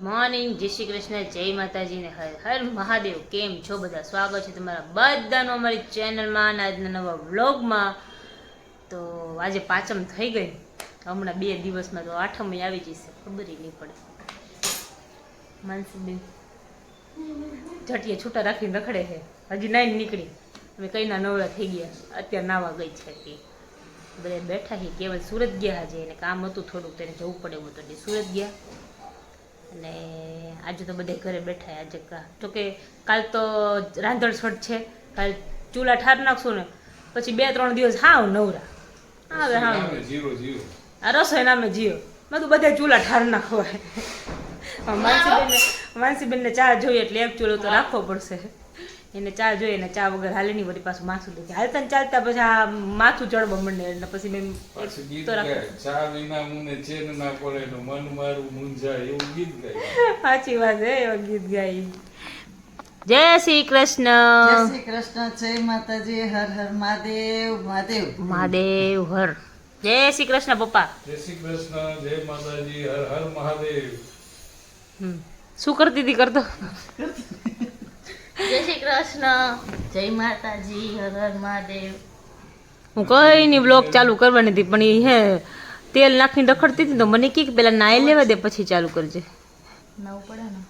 Morning, જય શ્રી કૃષ્ણ, જય માતાજી ને હર હર મહાદેવ. કેમ છો બધા? સ્વાગત છે તમારા બધાનું અમારી ચેનલમાં અને આજના નવા વ્લોગમાં. તો આજે પાંચમ થઈ ગઈ, હમણાં 2 દિવસમાં તો આઠમ આવી જશે, ખબર નહીં પડે. માનસીબેન ઝટીએ છૂટા રાખીને રખડે છે, હજી નાઈ નીકળી. અમે કઈ ના નવરા થઈ ગયા, અત્યારે નાવા ગઈ છે કે બધા બેઠા છે. કેવલ સુરત ગયા છે, એને કામ હતું થોડુંક, તેને જવું પડે એવું હતું એટલે સુરત ગયા. અને આજે તો બધા ઘરે બેઠા. આજે જોકે કાલ તો રાંધણછોડ છે, કાલ ચૂલા ઠાર નાખશું ને પછી 2-3 દિવસ હાવ નવરા આવે. હા, આ રસોઈ નામે જીઓ બધું બધા ચૂલા ઠાર નાખવાય. માનસીબેનને ચા જોઈએ એટલે એક ચૂલો તો રાખવો પડશે. એને ચા જોઈએ ને ચા વગર હાલે નહીં. વળી પાછું માથું દુખે, હાલતા ને ચાલતા પછી આ માથું ચડવા માંડે એટલે પછી મેં તો ચા વિના મને ચેન ના પડે તો મન મારું મૂંઝાય એવું ગીત ગાય. સાચી વાત છે, એવું ગીત ગાય. જય શ્રી કૃષ્ણ. જય શ્રી કૃષ્ણ, જય માતાજી, હર હર મહાદેવ. મહાદેવ મહાદેવ હર. જય શ્રી કૃષ્ણ પપ્પા. જય શ્રી કૃષ્ણ, જય માતાજી, હર હર મહાદેવ. શું કરતી હતી? કરતો જય શ્રી કૃષ્ણ, જય માતાજી, હર હર મહાદેવ. હું કઈ ની બ્લોગ ચાલુ કરવાની હતી પણ એ હે તેલ નાખીને રખડતી હતી તો મને કે પેલા નાઈ લેવા દે પછી ચાલુ કરજે. નવું પડે ને,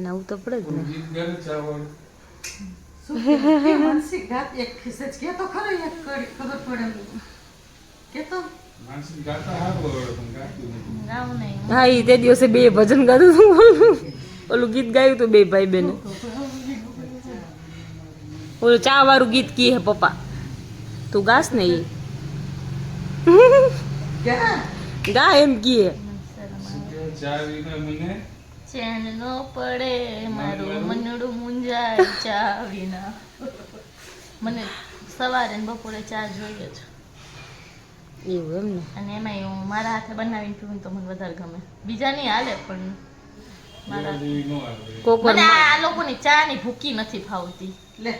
નવું તો પડે જ ને. ગીત ગાને ચા વાળું. શું કે માનસિક ગાત એક ખિસ્સે કે તો ખરો એક કરી ખબર પડે કે તો માનસી ગાતા હારું આવડે પણ ગાતું નથી. ગાવ નહીં. હા, એ તે દિવસે 2 ભજન ગાતું હતું, ઓલું ગીત ગાયું હતું 2 ભાઈ બેને. ઓલું ચા વાળું ગીત કી હે પપ્પા, તું ગાસ ને એ ગા એમ કીએ. ચા વિના મને ચેન નો પડે, મારું મનડું મુંજાય ચા વિના. મને સવારે ને બપોરે ચા જોઈએ જ, એવું એમ ને. અને એમાંય હું મારા હાથે બનાવીને પીવું તો મને વધારે ગમે. બીજા નહીં હાલે પણ મારા જેવી ન આવે. કોક વાર મને આ લોકોની ચા ની ભૂકી નથી ફાવતી. લે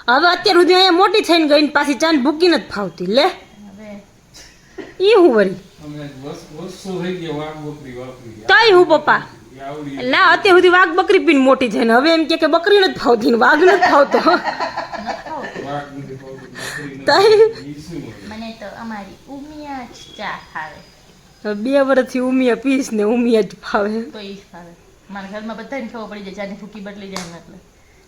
હવે અત્યાર સુધી અહીંયા મોટી થઈને ગઈ ને પાછી ચાંદ ભૂકી નથી ફાવતી. લે હવે ઈ હું વળી અમે વર્ષો થઈ ગયા વાઘ બકરી વાપરી. તઈ હું પપ્પા એ આવડી ના અત્યાર સુધી વાઘ બકરી પીને મોટી થઈ ને હવે એમ કે બકરી નથી ફાવતી ને વાઘ નથી ફાવતો. નથી ફાવતું. વાઘ નથી ફાવતું, બકરી નથી તઈ ફાવતું. ઈ શું હોય? મને તો અમારી ઉમિયા જ ચા ફાવે, 2 વર્ષથી ઉમિયા પીસ ને ઉમિયા જ ફાવે. તો ઈ જ ફાવે. મારા ઘરમાં બધાને ખબર પડી જાય ચાની ભૂકી બદલી જાય ને એટલે.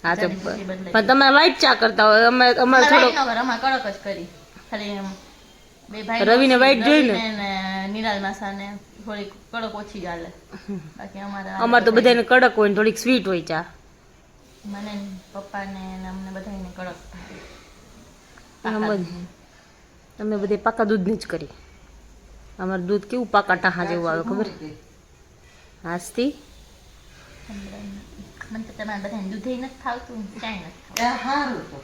હા તો ચાની ભૂકી બદલાઈ પણ તમે વ્હાઈટ ચા કરતા હોય, અમારે થોડો અમારે કડક જ કરી. ખાલી એમ બે ભાઈ રવિને white જોઈ ને? ને નિરાલ માસાને થોડીક કડક ઓછી ચાલે. બાકી અમારે તો બધાને કડક હોય ને થોડીક સ્વીટ હોય ચા. મને ને પપ્પાને ને અમને બધાને કડક અમે બધે પાકા દૂધની જ કરી. અમારું દૂધ કેવું પાકા ટાહા જેવું આવે ખબર હાસથી. મને તો તમારે બધાને દૂધે નથી ખાવતું, ચાય નથી ખાવતું. એ હારું તો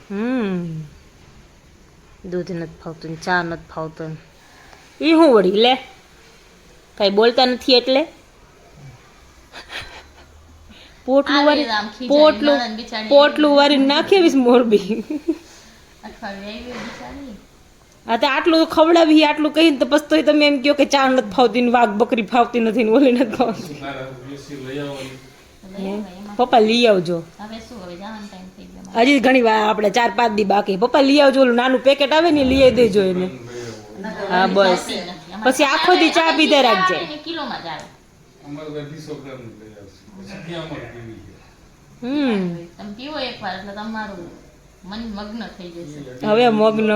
દૂધ નથી ફાવતું ને ચા નથી ફાવતું. એ હું વળી લે કઈ બોલતા નથી એટલે પોટલું વારી આમ ખીજાય, નણંદ બિચારી પોટલું વારી નાખેવીશ મોરબી. અઠવાડિયે આવી બિચારી. હા તો આટલું ખવડાવી આટલું કહીને તો પછી તોય તમે એમ કહો કે ચા નથી ફાવતી ને વાઘ બકરી ફાવતી નથી ને ઓલી નથી ફાવતી. તારા દેશી લઈ આવવાની. પપ્પા લઈ આવજો. હવે શું, હવે જવાનો ટાઈમ થઈ ગયો. હજી ઘણી વાર આપણે 4-5 દી બાકી. પપ્પા લઈ આવજો, ઓલું નાનું પેકેટ આવે ને લઈ દેજો એને. હા બસ, પછી આખો દી ચા પીધે રાખજે. કિલોમાં જ આવે. અમારે 200 ગ્રામ લઈ આવશે. પછી ક્યાં અમારે પીવી છે? તમે પીવો એકવાર એટલે તમારું મન મગ્ન થઈ જશે. હવે મગ્ન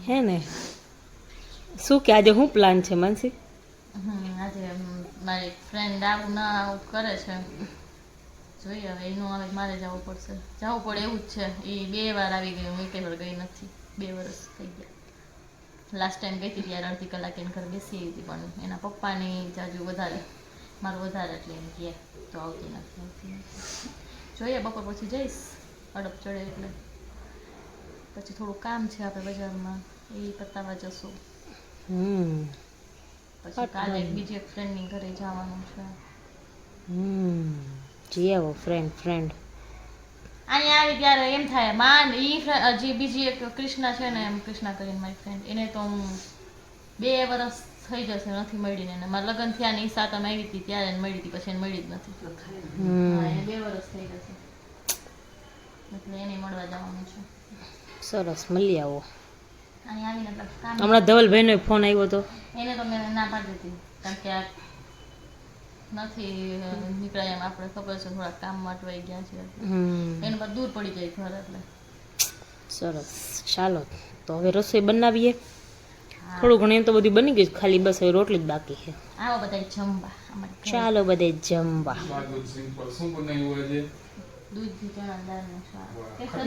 હે ને. શું કે આજે શું પ્લાન છે માનસી? આજે મારી ફ્રેન્ડ આવું ના આવું કરે છે, જોઈએ હવે એનું આવે મારે જવું પડશે. જવું પડે એવું જ છે. એ 2 વાર આવી ગઈ, હું એકે વાર ગઈ નથી. 2 વર્ષ થઈ ગયા. લાસ્ટ ટાઈમ ગઈ હતી ત્યારે અડધી કલાક એને ઘરે બેસી હતી પણ એના પપ્પાની જાજુ વધારે, મારું વધારે એટલે એમ કહે તો આવતી નથી. જોઈએ બપોર પછી જઈશ, અડપ ચડે એટલે. પછી થોડું કામ છે આપણે બજારમાં, એ પતાવવા જશું. પછી કાલે બીજી એક ફ્રેન્ડની ઘરે જવાનું છે. જી આવો ફ્રેન્ડ અહીંયા આવી ત્યારે એમ થાય માંડ ઈ જે બીજી એક કૃષ્ણા છે ને, એમ કૃષ્ણા કરીને મારી ફ્રેન્ડ, એને તો હું 2 વર્ષ થઈ જશે નથી મળી ને મારા લગ્ન થયા ને એ સાતમ આવી હતી ત્યારે એને મળી હતી પછી એને મળી જ નથી તો થાય ને. હા, એને 2 વર્ષ થઈ જશે એટલે એને મળવા જવાનું છે સરસ મળી આવો. અહીં આવીને એટલે કામ હમણાં ધવલભાઈનો ફોન આવ્યો હતો. એને તો મેં ના પાડી દીધી કારણ કે આ નથી નીકળાય એમ આપણે ખબર છે થોડાક કામમાં અટવાઈ ગયા છે એને બધું દૂર પડી જાય ઘર એટલે સરસ ચાલો તો હવે રસોઈ બનાવીએ. હા. થોડું ઘણું એમ તો બધું બની ગયું છે, ખાલી બસ હવે રોટલી જ બાકી છે. આવો બધા જમવા અમારે ઘરે. ચાલો બધે જમવા. સાદું સિમ્પલ શું બનાવ્યું આજે? દૂધથી ચણા દાળનું શાક વાહ. કેસર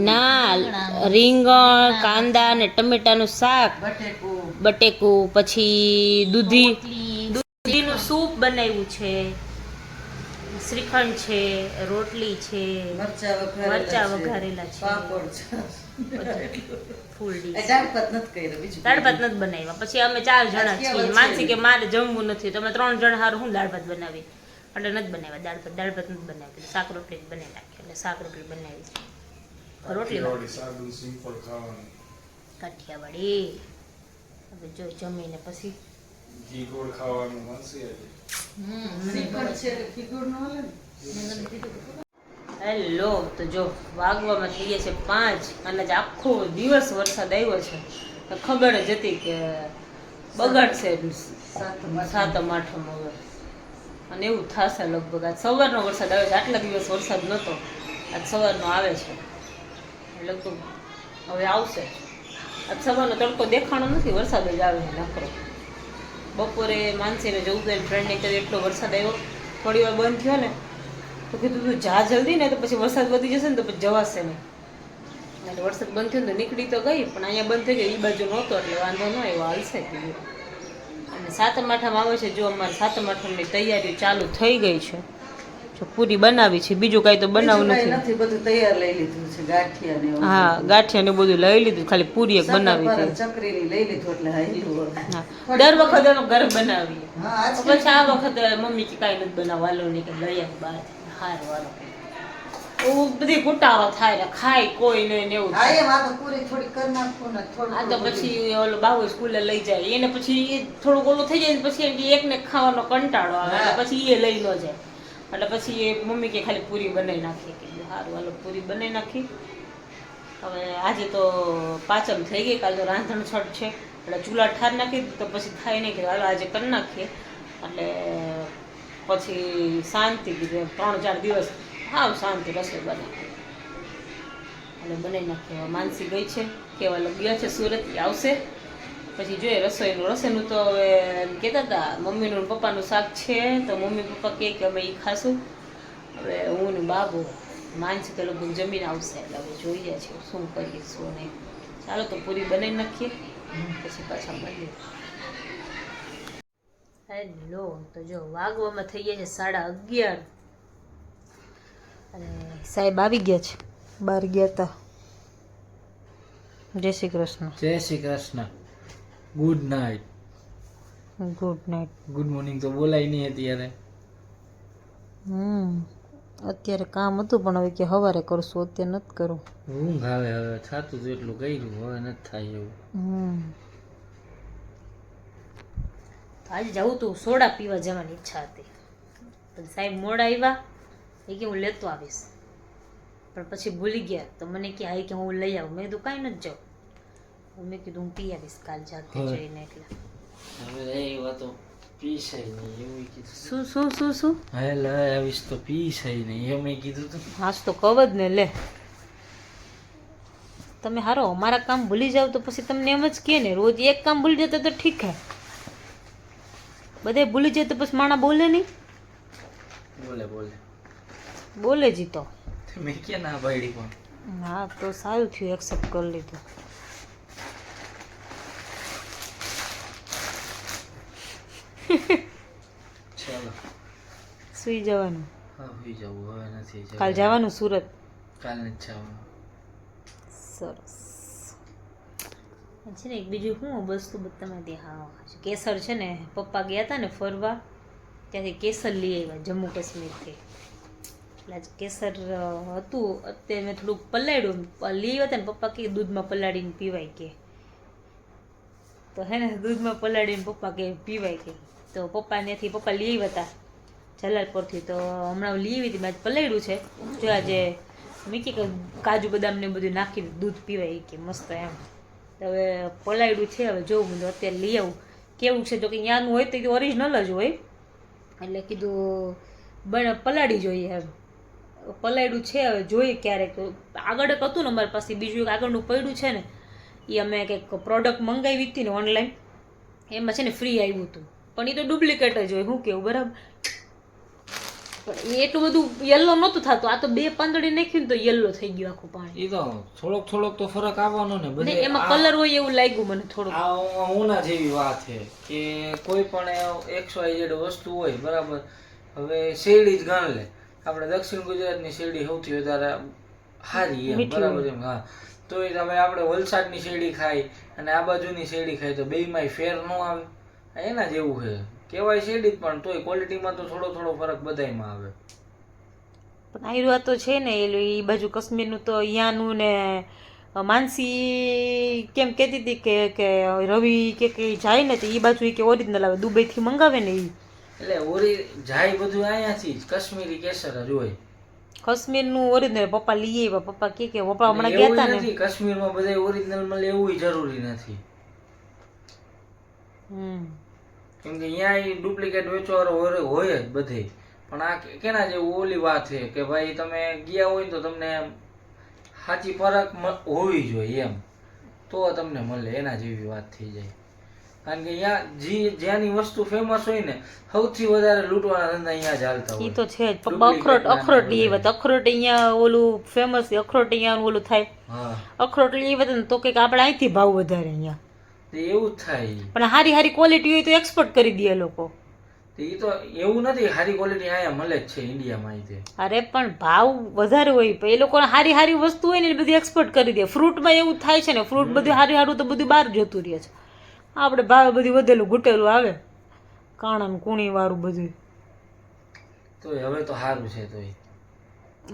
ના રીંગણ કાંદા ને ટમેટાનું શાક, બટેકું બટેકું, પછી દૂધી રોટલી, દૂધીનું સૂપ બનાવ્યું છે, શ્રીખંડ છે, રોટલી છે, મરચાં વઘારેલા છે, પાપડ છે ફૂલ એ ડીશ. દાળ ભાત નથી કર્યો બીજું દાળ ભાત નથી બનાવ્યા. પછી અમે 4 જણા છીએ. માનસી કે મારે જમવું નથી, તમે 3 જણ હારું હું દાળ ભાત બનાવી એટલે નથી બનાવ્યા. દાળ ભાત નથી બનાવી, શાક રોટલી જ બનાવી નાખી એટલે શાક રોટલી બનાવી છે. રોટલી કાઠિયાવાડી સાદું સિમ્પલ ખાવાનું. કાઠિયાવાડી. હવે જો જમીને પછી ઘી ગોળ ખાવાનું માનસી આજે. શ્રીખંડ છે એટલે ખીગુડ ન હાલે ને. હેલો તો જો વાગવામાં થઈ ગયા છે 5 અને આજ આખો દિવસ વરસાદ આવ્યો છે. તો ખબર જ હતી કે બગાડશે સાતમ આઠમ હવે અને એવું થશે લગભગ. આજ સવારનો વરસાદ આવે છે, આટલા દિવસ વરસાદ નહોતો, આજ સવારનો આવે છે લગભગ હવે આવશે. આજ સવારનો તડકો દેખાણો નથી, વરસાદ જ આવે છે નખરો. બપોરે માનસીને જવું હતું ફ્રેન્ડને કહ્યું એટલો વરસાદ આવ્યો, થોડી વાર બંધ થયો ને તો કીધું તું જા જલ્દી ને તો પછી વરસાદ વધી જશે ને તો પછી જવાશે નહીં. એટલે વરસાદ બંધ થયો ને તો નીકળી તો ગઈ પણ અહીંયા બંધ થઈ ગયો, એ બાજુ નહોતો એટલે વાંધો ન આવ્યો, હાલશે કીધું. અને સાતમ આઠમ આવે છે, જો અમારે સાતમ આઠમની તૈયારી ચાલુ થઈ ગઈ છે. જો પૂરી બનાવી છે, બીજું કાંઈ તો બનાવવું બીજું કાંઈ નથી. બધું તૈયાર લઈ લીધું છે ગાંઠિયા ને એવું હા બધું. ગાંઠિયા ને બધું લઈ લીધું, ખાલી પૂરી એક બનાવી શક્કરપારા, હતી. ચકરીની લઈ લીધું એટલે હાલ્યું હવે. હા દર વખતે અમે ઘરે બનાવીએ, હા આજ પછી આ વખતે મમ્મી કે કાંઈ નથી બનાવવાનું નહીં કે લઈ આવ બહાર હારું વાળો બધી કુટાવા થાય ને ખાય કોઈ નહીં ને એવું હા થાય. એમ આ તો પૂરી થોડી કરી નાખું ને થોડું આ તો પછી ઓલો બાબુ સ્કૂલે લઈ જાય એને પછી એ થોડુંક ઓલું થઈ જાય ને પછી એમ કે એકને ખાવાનો કંટાળો આવે એટલે પછી એ લઈ ન જાય એટલે પછી એ મમ્મી કે ખાલી પૂરી બનાવી નાખી કે સારું હાલો પૂરી બનાવી નાખી. હવે આજે તો પાચમ થઈ ગઈ, કાલ તો રાંધણ છઠ છે એટલે ચૂલા ઠાર નાખી તો પછી થાય નહીં કે હાલો આજે કરી નાખીએ એટલે પછી શાંતિ કીધું 3-4 દિવસ હાવ શાંતિ રસોઈ બનાવી એટલે બનાવી નાખીએ. હવે માનસી ગઈ છે કેવા ગયા છે સુરત, આવશે પછી જોઈએ રસોઈનું તો હવે કહેતા હતા મમ્મીનું ને પપ્પાનું શાક છે તો મમ્મી પપ્પા કહે કે અમે એ ખાશું. હવે હું ને બાબુ માનસી તો લગભગ જમીને આવશે એટલે હવે જોઈએ છે શું કરીએ શું નહીં. ચાલો તો પૂરી બનાવી નાખીએ પછી પાછા મળીએ. હેલો તો જો વાગવામાં થઈ ગયા છે 11:30 અને સાહેબ આવી ગયા છે, બહાર ગયા હતા. જય શ્રી કૃષ્ણ. જય Shri Krishna. Good night. Good night. Good morning તો બોલાય નહીં અત્યારે. અત્યારે કામ હતું પણ હવે કે સવારે કરશું, અત્યારે નથી કરું. ઊંઘ આવે હવે, થાતું તો એટલું કર્યું હવે નથી થાય એવું. આજે જવું તું સોડા પીવા જવાની ઈચ્છા હતી પણ સાહેબ મોડા આવ્યા એ કે હું લેતો આવીશ પણ પછી ભૂલી ગયા તો મને કે આ કે હું લઈ આવું. મેં કીધું કાંઈ નથી જાઉં, મેં કીધું હું પી આવીશ કાલ જાતે જઈને. એટલે હવે એ વાતો પીસાય નહીં એવું કીધું. શું શું શું શું હવે લઈ આવીશ તો પીસાય નહીં એમ કીધું તું. હાસ તો કહવ જ ને લે તમે હારો અમારા કામ ભૂલી જાવ તો પછી તમને એમ જ કહે ને રોજ એક કામ ભૂલી જતા તો ઠીક હે, બધે ભૂલી જાય તો પછી માણા બોલે નહીં. બોલે જી તો મેં ક્યાં ના પાડી પણ. હા તો સારું થયું એક્સેપ્ટ કરી લીધું. ચાલો સુઈ જવાનું. હા હોઈ જવું હવે નથી જવું. કાલ જવાનું સુરત. કાલ નથી જવાનું. સરસ છે ને એક બીજું શું વસ્તુ તમારે હા કેસર છે ને પપ્પા ગયા હતા ને ફરવા ત્યાંથી કેસર લઈ આવ્યા જમ્મુ કાશ્મીરથી. એટલે આજ કેસર હતું અત્યારે મેં થોડુંક પલાળ્યું લઈ આવ્યા હતા ને પપ્પા કે દૂધમાં પલાળીને પીવાય કે તો હે ને દૂધમાં પલાળીને પપ્પા કે પીવાય કે, તો પપ્પાનેથી પપ્પા લઈ આવ્યા હતા જલાલપુરથી, તો હમણાં લઈ આવી હતી મેં પલાળ્યું છે. જો આજે મેં કે કાજુ બદામ ને બધું નાખીને દૂધ પીવાય કે મસ્ત એમ. તો હવે પલાળ્યું છે, હવે જોઉં બધું અત્યારે લઈ આવું કેવું છે. જો કે ત્યાંનું હોય તો ઓરિજિનલ જ હોય, એટલે કીધું પલાળી જોઈએ એમ. પલાળ્યું છે, હવે જોઈએ ક્યારેક. આગળ એક હતું ને અમારી પાસે બીજું એક આગળનું પડ્યું છે ને, એ અમે કંઈક પ્રોડક્ટ મંગાવી હતી ને ઓનલાઈન, એમાં છે ને ફ્રી આવ્યું હતું, પણ એ તો ડુપ્લિકેટ જ હોય. શું કેવું બરાબર, પણ એ એટલું બધું યલો નહોતું થતું. આ તો 2 પાંદડી નાખ્યું ને તો યલો થઈ ગયું આખું પાણી. એ તો થોડોક તો ફરક આવવાનો ને ને બધે. એમાં કલર હોય એવું લાગ્યું મને થોડું. આ ઉના જેવી વાત છે કે કોઈ પણ XYZ વસ્તુ હોય બરાબર. હવે શેરડી જ ગણ લે, આપણે દક્ષિણ ગુજરાતની શેરડી સૌથી વધારે સારી એમ બરાબર એમ. હા, તો હવે આપણે વલસાડની શેરડી ખાઈ અને આ બાજુની શેરડી ખાઈ તો બેયમાંય ફેર ન આવે. એના જેવું છે, કહેવાય શેરડી જ પણ તોય ક્વોલિટીમાં તો થોડો ફરક બધાયમાં આવે. પણ આયુર્વેદ તો છે ને એ બાજુ કાશ્મીરનું તો અહીંયાનું ને માનસી કેમ કહેતી હતી કે રવિ કે જાય ને તો એ બાજુ કે ઓરિજિનલ આવે, દુબઈથી મંગાવે ને એ. એટલે જાય બધું અહીંયાથી જ, કાશ્મીરી કેસર જ હોય. કાશ્મીરનું ઓરિજિનલ પપ્પા લઈ આવ્યા. પપ્પા કે પપ્પા હમણાં ગયા હતા ને. કાશ્મીરમાં બધા ઓરિજિનલ મળે એવું જરૂરી નથી, કેમ કે અહીંયા ડુપ્લિકેટ વેચવાળો હોય જ બધે. પણ આ કેના જેવું ઓલી વાત છે કે ભાઈ તમે ગયા હોય તો તમને સાચી ફરક હોવી જોઈએ એમ, તો તમને મળે. એના જેવી વાત થઈ જાય. કારણ કે અહીંયા જ્યાંની વસ્તુ ફેમસ હોય ને, સૌથી વધારે લૂંટવાના ધંધા અહીંયા જ હાલતા હોય. એ તો છે જ. પપ્પા અખરોટ લઈ આવ્યા. અખરોટ અહીંયા ઓલું ફેમસ છે, અખરોટ અહીંયા ઓલું થાય. અખરોટ લઈ આવ્યા ને તો કંઈક આપણે અહીંથી ભાવ વધારે અહીંયા. એવું જ થાય. પણ હારી ક્વોલિટી હોય તો એક્સપોર્ટ કરી દે લોકો. એ તો એવું નથી, સારી ક્વોલિટી અહીંયા મળે જ છે ઇન્ડિયામાં. અરે પણ ભાવ વધારે હોય, એ લોકોને હારી વસ્તુ હોય ને એ બધી એક્સપોર્ટ કરી દે. ફ્રૂટમાં એવું થાય છે ને, ફ્રૂટ બધું સારું તો બધું બહાર જતું રહે છે. આપણે ભાવ બધું વધેલું ઘૂટેલું આવે, કાણા કુણી વાળું બધું. તો હવે તો સારું છે, તો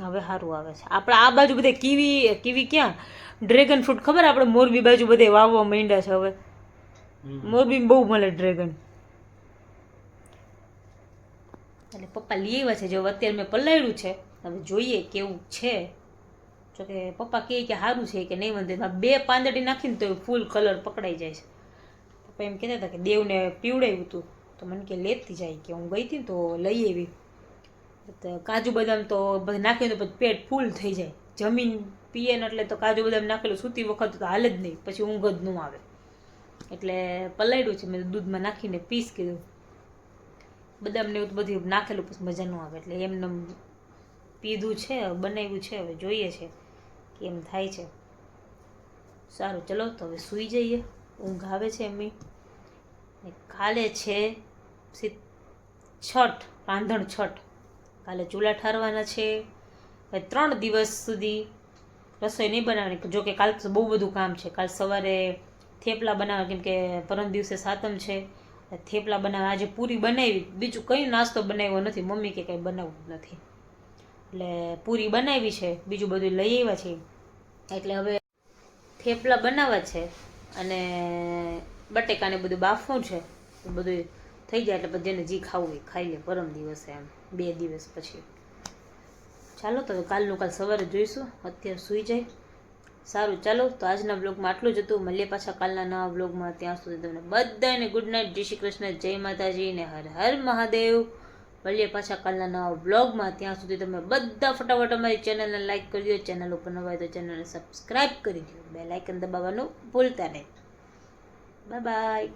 હવે સારું આવે છે. આપણે આ બાજુ બધે કીવી ક્યાં, ડ્રેગન ફ્રૂટ ખબર આપણે મોરબી બાજુ બધે વાવવા માંડ્યા છે. હવે મોરબી બહુ મળે ડ્રેગન. એટલે પપ્પા લઈ આવ્યા છે. જો અત્યારે મેં પલાળ્યું છે, હવે જોઈએ કેવું છે. જોકે પપ્પા કહે કે સારું છે કે નહીં વાંધો. 2 પાંદડી નાખીને તો ફૂલ કલર પકડાઈ જાય છે. પપ્પા એમ કહેતા હતા કે દેવને પીવડાવ્યું હતું, તો મને કે લેતી જાય કે હું ગઈ હતી ને તો લઈ આવી. તો કાજુ બદામ તો બધું નાખીને પછી પેટ ફૂલ થઈ જાય. જમીન પીએ ને એટલે તો કાજુ બદામ નાખેલું સૂતી વખત તો હાલ જ નહીં, પછી ઊંઘ જ ન આવે. એટલે પલાળ્યું છે મેં, દૂધમાં નાખીને પીસ કીધું. બદામને એવું બધું નાખેલું પછી મજા ન આવે, એટલે એમને પીધું છે, બનાવ્યું છે. હવે જોઈએ છે કેમ થાય છે. સારું ચલો તો હવે સૂઈ જઈએ, ઊંઘ આવે છે એમની. કાલે છે છઠ, રાંધણ છઠ. કાલે ચૂલા ઠારવાના છે. 3 દિવસ સુધી રસોઈ નહીં બનાવવાની. જોકે કાલ બહુ બધું કામ છે. કાલ સવારે થેપલા બનાવવા, કેમ કે પરમ દિવસે સાતમ છે. થેપલા બનાવવા, આજે પૂરી બનાવી. બીજું કંઈ નાસ્તો બનાવ્યો નથી. મમ્મી કે કંઈ બનાવવું નથી, એટલે પૂરી બનાવી છે. બીજું બધું લઈ આવ્યા છે. એટલે હવે થેપલા બનાવવા છે અને બટેકાને બધું બાફવું છે. બધું થઈ જાય એટલે જેને જે ખાવું એ ખાઈ લે પરમ દિવસે, એમ 2 દિવસ પછી. ચાલો તો કાલનું કાલ સવારે જોઈશું. અત્યારે સૂઈ જાય. સારું ચાલો તો આજના બ્લોગમાં આટલું જ હતું. મળીએ પાછા કાલના નવા બ્લોગમાં. ત્યાં સુધી તમને બધાને ગુડ નાઇટ, જય શ્રી કૃષ્ણ, જય માતાજી ને હર હર મહાદેવ. મળીએ પાછા કાલના નવા બ્લોગમાં. ત્યાં સુધી તમે બધા ફટાફટ અમારી ચેનલને લાઈક કરી દો. ચેનલ ઉપર નવા હોય તો ચેનલને સબસ્ક્રાઈબ કરી દો. બેલ આઇકન દબાવવાનું ભૂલતા નહીં. Bye bye.